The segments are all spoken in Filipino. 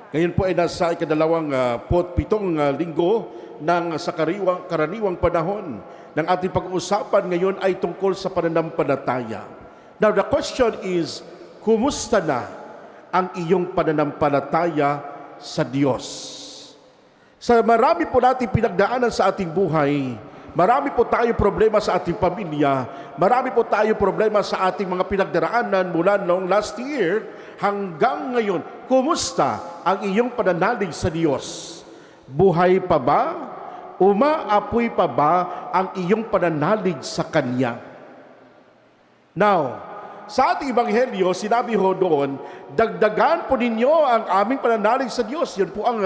Ngayon po ay nasa ikadalawang pitong linggo ng sa karaniwang panahon. Ng ating pag-uusapan ngayon ay tungkol sa pananampalataya. Now the question is, kumusta na ang iyong pananampalataya sa Diyos? Sa marami po natin pinagdaanan sa ating buhay, marami po tayo problema sa ating pamilya, marami po tayo problema sa ating mga pinagdaraanan mula noong last year hanggang ngayon. Kumusta ang iyong pananalig sa Diyos? Buhay pa ba? Umaapoy pa ba ang iyong pananalig sa Kanya? Now, sa ating Ebanghelyo, sinabi ho doon, dagdagan po ninyo ang aming pananalig sa Diyos. Yan po ang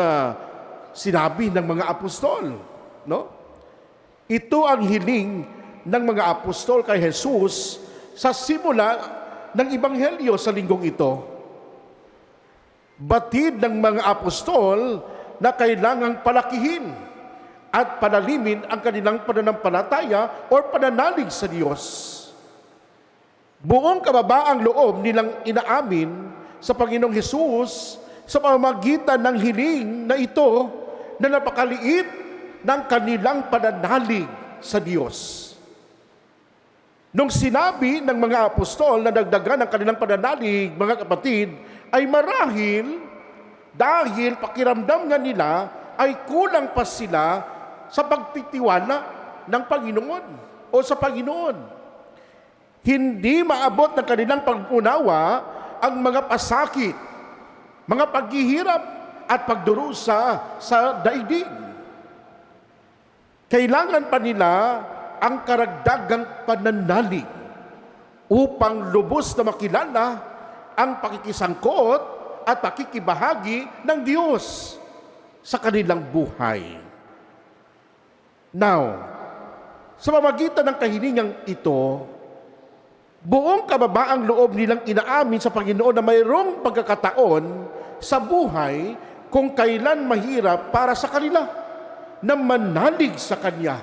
sinabi ng mga apostol. No? Ito ang hiling ng mga apostol kay Jesus sa simula ng Ebanghelyo sa linggong ito. Batid ng mga apostol na kailangang palakihin at panalimin ang kanilang pananampalataya o pananalig sa Diyos. Buong kababaang loob nilang inaamin sa Panginoong Hesus sa pamamagitan ng hiling na ito na napakaliit ng kanilang pananalig sa Diyos. Nung sinabi ng mga apostol na dagdagan ang kanilang pananalig, mga kapatid, ay marahil dahil pakiramdam nga nila ay kulang pa sila sa pagtitiwala ng Panginoon o sa Panginoon. Hindi maabot ng kanilang pag-unawa ang mga pasakit, mga paghihirap at pagdurusa sa daigdig. Kailangan pa nila ang karagdagang pananalig upang lubos na makilala ang pakikisangkot at pakikibahagi ng Diyos sa kanilang buhay. Now, sa pamamagitan ng kahilingang ito, buong kababaang loob nilang inaamin sa Panginoon na mayroong pagkakataon sa buhay kung kailan mahirap para sa kanila na manalig sa Kanya.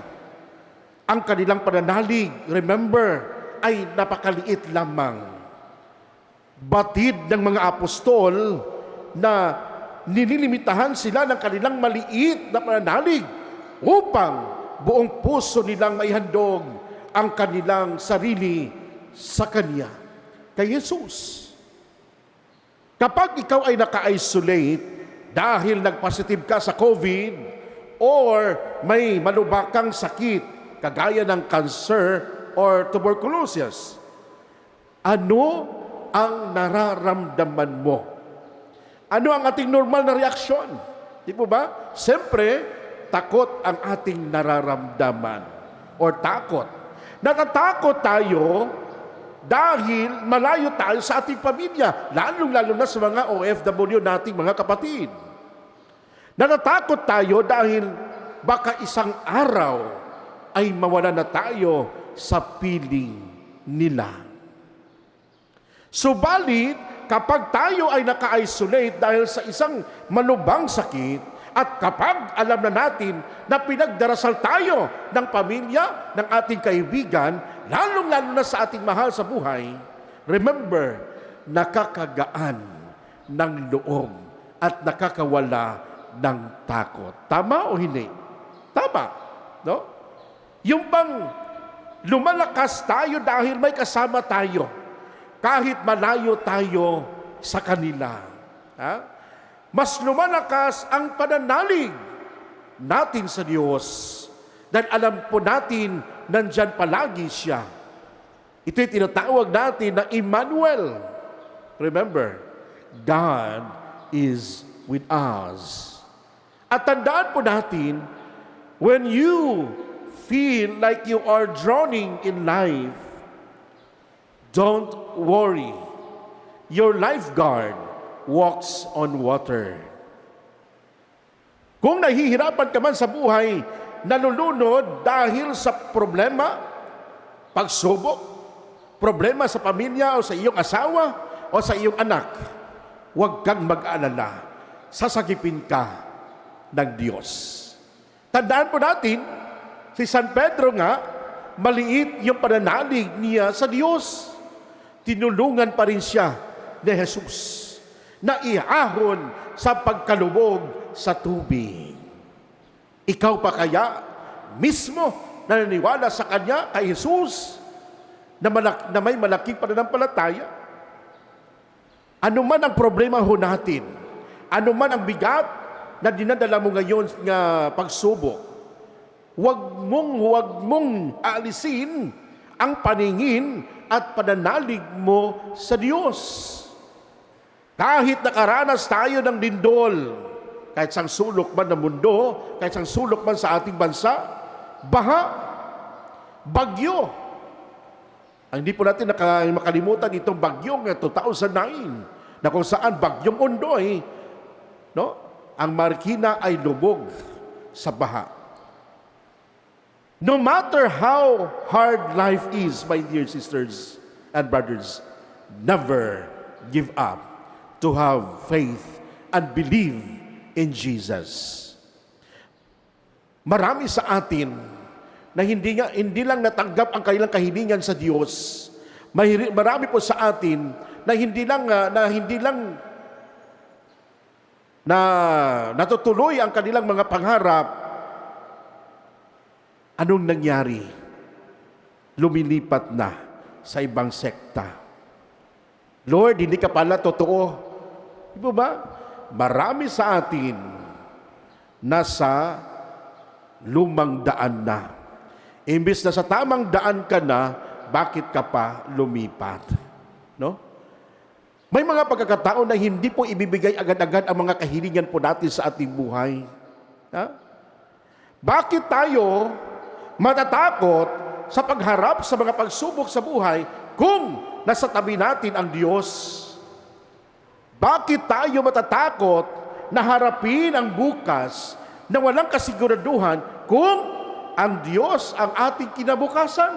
Ang kanilang pananalig, remember, ay napakaliit lamang. Batid ng mga apostol na nililimitahan sila ng kanilang maliit na pananalig upang buong puso nilang maihandog ang kanilang sarili sa Kanya, kay Jesus. Kapag ikaw ay naka-isolate dahil nag-positive ka sa COVID or may malubhakang sakit kagaya ng cancer or tuberculosis, ano ang nararamdaman mo? Ano ang ating normal na reaksyon? Di po ba? Siyempre, takot ang ating nararamdaman or takot. Natatakot tayo dahil malayo tayo sa ating pamilya, lalong-lalo na sa mga OFW nating mga kapatid. Natatakot tayo dahil baka isang araw ay mawala na tayo sa piling nila. Subalit, kapag tayo ay naka-isolate dahil sa isang malubhang sakit, at kapag alam na natin na pinagdarasal tayo ng pamilya, ng ating kaibigan, lalong-lalo na sa ating mahal sa buhay, remember, nakakagaan ng loob at nakakawala ng takot. Tama o hindi? Tama. No? Yung bang lumalakas tayo dahil may kasama tayo, kahit malayo tayo sa kanila. Ha? Mas lumalakas ang pananalig natin sa Diyos dahil alam po natin nandyan palagi siya. Ito'y tinatawag natin na Emmanuel. Remember, God is with us. At tandaan po natin, when you feel like you are drowning in life, don't worry. Your lifeguard walks on water. Kung nahihirapan ka man sa buhay, nalulunod dahil sa problema, pagsubok, problema sa pamilya o sa iyong asawa o sa iyong anak, huwag kang mag-alala. Sasagipin ka ng Diyos. Tandaan po natin, si San Pedro nga, maliit yung pananalig niya sa Diyos. Tinulungan pa rin siya ni Jesus. na iahon sa pagkalubog sa tubig. Ikaw pa kaya mismo naniniwala sa Kanya, kay Jesus, na may malaking pananampalataya? Ano man ang problema ho natin, ano man ang bigat na dinadala mo ngayon nga pagsubok, huwag mong aalisin ang paningin at pananalig mo sa Diyos. Kahit nakaranas tayo ng lindol, kahit sang sulok man ng mundo, kahit sang sulok man sa ating bansa, baha, bagyo. Ang hindi po natin makalimutan itong bagyong 2009 na kung saan bagyong Ondoy, no? Ang Marikina ay lubog sa baha. No matter how hard life is, my dear sisters and brothers, never give up to have faith and believe in Jesus. Marami sa atin na hindi lang natanggap ang kanilang kahilingan sa Diyos. Marami po sa atin na hindi lang natutuloy ang kanilang mga pangarap. Anong nangyari? Lumilipat na sa ibang sekta. Lord, hindi ka pala totoo. Di ba? Marami sa atin nasa lumang daan na. Imbis na sa tamang daan ka na, bakit ka pa lumipat? No? May mga pagkakataon na hindi po ibibigay agad-agad ang mga kahilingan po natin sa ating buhay. Ha? Bakit tayo matatakot sa pagharap sa mga pagsubok sa buhay kung nasa tabi natin ang Diyos? Bakit tayo matatakot na harapin ang bukas na walang kasiguraduhan kung ang Diyos ang ating kinabukasan?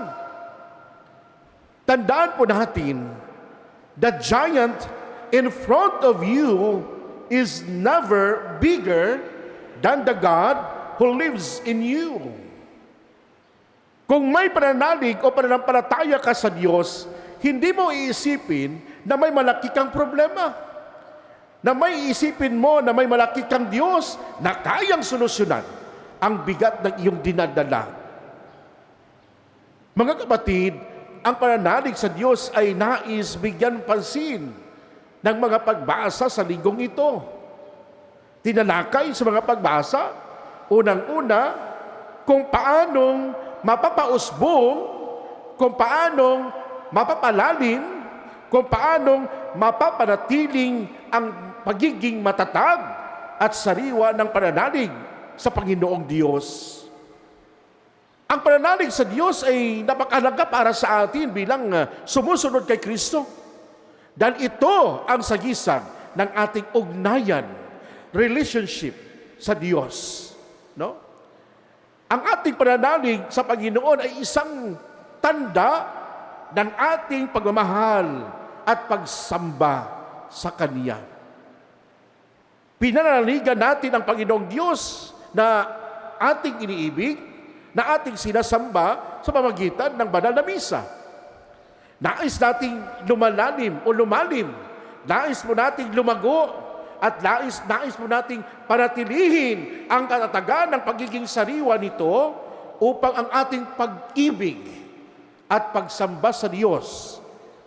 Tandaan po natin, the giant in front of you is never bigger than the God who lives in you. Kung may pananalig o pananampalataya ka sa Diyos, hindi mo iisipin na may malaki kang problema. Na may iisipin mo na may malaki kang Diyos na kayang solusyonan ang bigat ng iyong dinadala. Mga kapatid, ang pananalig sa Diyos ay nais bigyan pansin ng mga pagbasa sa linggong ito. Tinalakay sa mga pagbasa, unang-una, kung paanong mapapausbong, kung paanong mapapalalim, kung paanong mapapanatiling ang pagiging matatag at sariwa ng pananalig sa Panginoong Diyos. Ang pananalig sa Diyos ay napakahalaga para sa atin bilang sumusunod kay Kristo. Dahil ito ang sagisag ng ating ugnayan, relationship sa Diyos. No? Ang ating pananalig sa Panginoon ay isang tanda ng ating pagmamahal at pagsamba sa Kanya. Pinanaligan natin ang Panginoong Diyos na ating iniibig, na ating sinasamba sa pamamagitan ng banal na misa. Nais nating lumalim, nais mo nating lumago, at nais mo nating panatilihin ang katatagan ng pagiging sariwa nito upang ang ating pag-ibig at pagsamba sa Diyos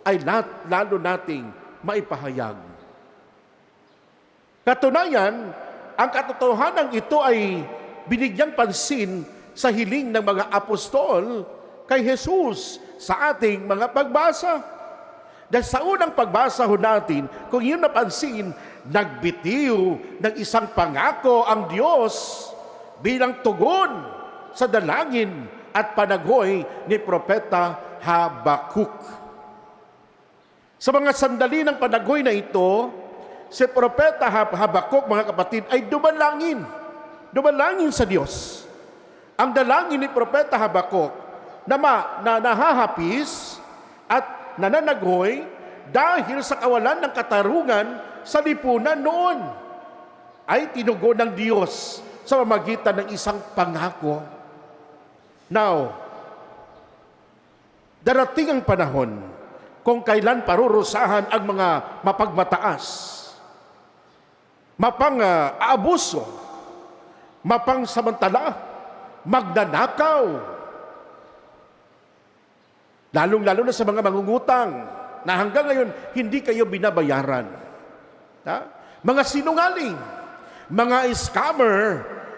ay lalo nating maipahayag. Katunayan, ang katotohanan ito ay binigyang pansin sa hiling ng mga apostol kay Jesus sa ating mga pagbasa. Dahil sa unang pagbasa ho natin, kung yun napansin, nagbitiw ng isang pangako ang Diyos bilang tugon sa dalangin at panagoy ni Propeta Habakuk. Sa mga sandali ng panagoy na ito, si Propeta Habakuk, mga kapatid, ay dumalangin sa Diyos. Ang dalangin ni Propeta Habakuk na nahahapis at nananagoy dahil sa kawalan ng katarungan sa lipunan noon ay tinugon ng Diyos sa pamamagitan ng isang pangako. Now, darating ang panahon kung kailan parurusahan ang mga mapagmataas aabuso, mapangsamantala, magnanakaw, lalong-lalo na sa mga mangungutang na hanggang ngayon hindi kayo binabayaran. Ha? Mga sinungaling, mga scammer,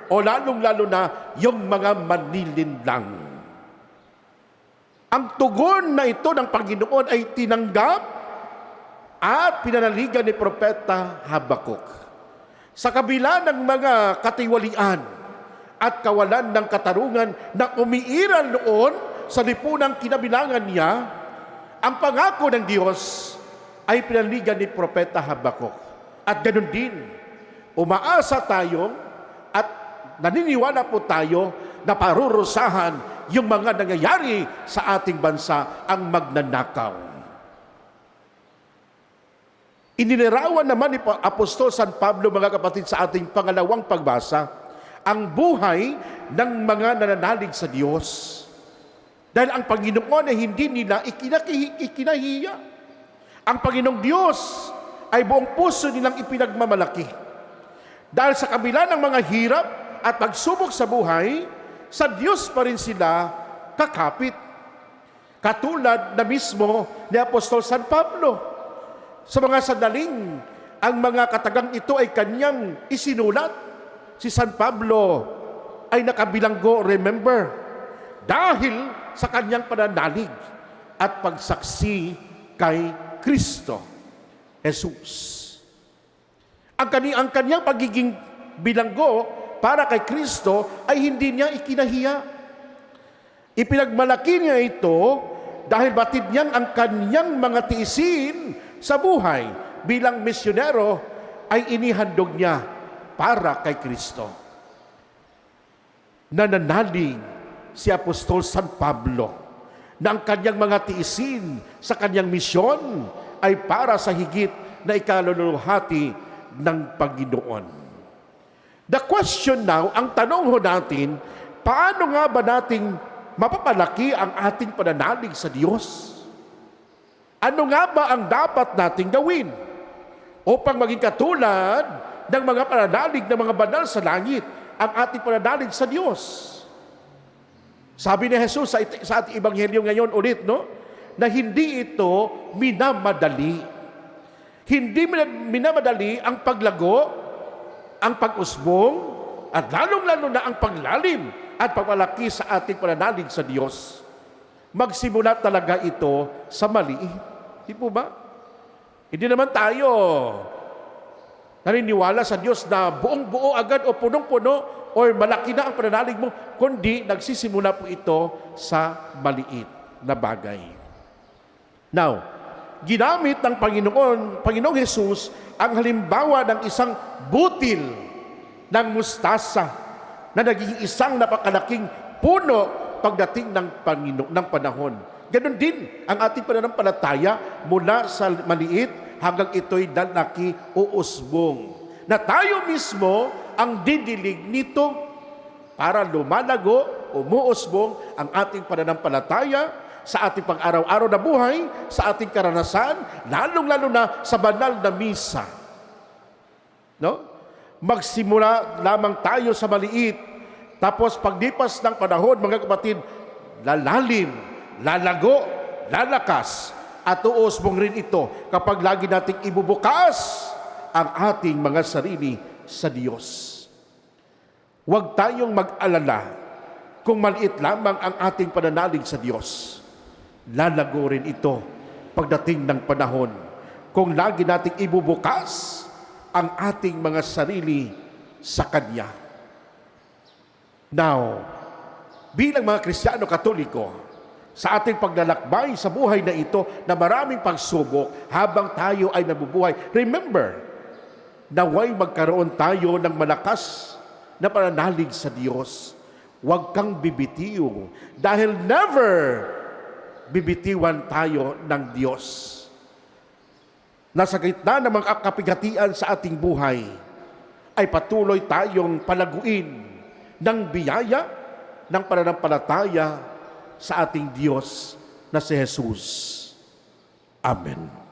o lalong-lalo na yung mga manilinlang. Ang tugon na ito ng Panginoon ay tinanggap at pinanaligan ni Propeta Habakuk. Sa kabila ng mga katiwalian at kawalan ng katarungan na umiiral noon sa lipunang kinabilangan niya, ang pangako ng Diyos ay pinanaligan ni Propeta Habakuk. At ganoon din, umaasa tayo at naniniwala po tayo na parurusahan yung mga nangyayari sa ating bansa, ang magnanakaw. Inilarawan naman ni Apostol San Pablo, mga kapatid, sa ating pangalawang pagbasa, ang buhay ng mga nananalig sa Diyos. Dahil ang Panginoon ay hindi nila ikinahiya. Ang Panginoong Diyos ay buong puso nilang ipinagmamalaki. Dahil sa kabila ng mga hirap at pagsubok sa buhay, sa Diyos pa rin sila kakapit. Katulad na mismo ni Apostol San Pablo. Sa mga sandaling, ang mga katagang ito ay kanyang isinulat. Si San Pablo ay nakabilanggo, remember, dahil sa kanyang pananalig at pagsaksi kay Kristo Jesus. Ang kanyang pagiging bilanggo para kay Kristo ay hindi niya ikinahiya. Ipinagmalaki niya ito dahil batid niyan ang kanyang mga tiisin sa buhay bilang misyonero ay inihandog niya para kay Kristo. Nananalig si Apostol San Pablo na ang kanyang mga tiisin sa kanyang misyon ay para sa higit na ikaluluhati ng Panginoon. The question now, ang tanong ho natin, paano nga ba nating mapapalaki ang ating pananalig sa Diyos? Ano nga ba ang dapat nating gawin upang maging katulad ng mga pananalig ng mga banal sa langit, ang ating pananalig sa Diyos? Sabi ni Jesus sa ating ebanghelyo ngayon ulit, no? Na hindi ito minamadali. Hindi minamadali ang paglago, ang pag-usbong, at lalong-lalo na ang paglalim at pagpalaki sa ating pananalig sa Diyos. Magsimula talaga ito sa maliit. Di po ba? Hindi naman tayo naniniwala sa Diyos na buong-buo agad o punong-puno o malaki na ang pananalig mo, kundi nagsisimula po ito sa maliit na bagay. Now, ginamit ng Panginoong Jesus ang halimbawa ng isang butil ng mustasa na naging isang napakalaking puno pagdating ng panahon. Ganon din ang ating pananampalataya mula sa maliit hanggang ito'y lalaki o usbong. Na tayo mismo ang didilig nito para lumalago, umuusbong ang ating pananampalataya sa ating pang-araw-araw na buhay, sa ating karanasan, lalong-lalo na sa banal na misa. No? Magsimula lamang tayo sa maliit, tapos paglipas ng panahon, mga kapatid, lalalim, lalago, lalakas, at uusbong rin ito kapag lagi nating ibubukas ang ating mga sarili sa Diyos. Huwag tayong mag-alala kung maliit lamang ang ating pananalig sa Diyos. Lalago rin ito pagdating ng panahon kung lagi nating ibubukas ang ating mga sarili sa Kanya. Now, bilang mga Kristiyano Katoliko, sa ating paglalakbay sa buhay na ito na maraming pagsubok habang tayo ay nabubuhay, remember, naway magkaroon tayo ng malakas na pananalig sa Diyos. Huwag kang bibitiw dahil never bibitiwan tayo ng Diyos. Nasa gitna ng mga kapigatian sa ating buhay, ay patuloy tayong palaguin ng biyaya ng pananampalataya sa ating Diyos na si Jesus. Amen.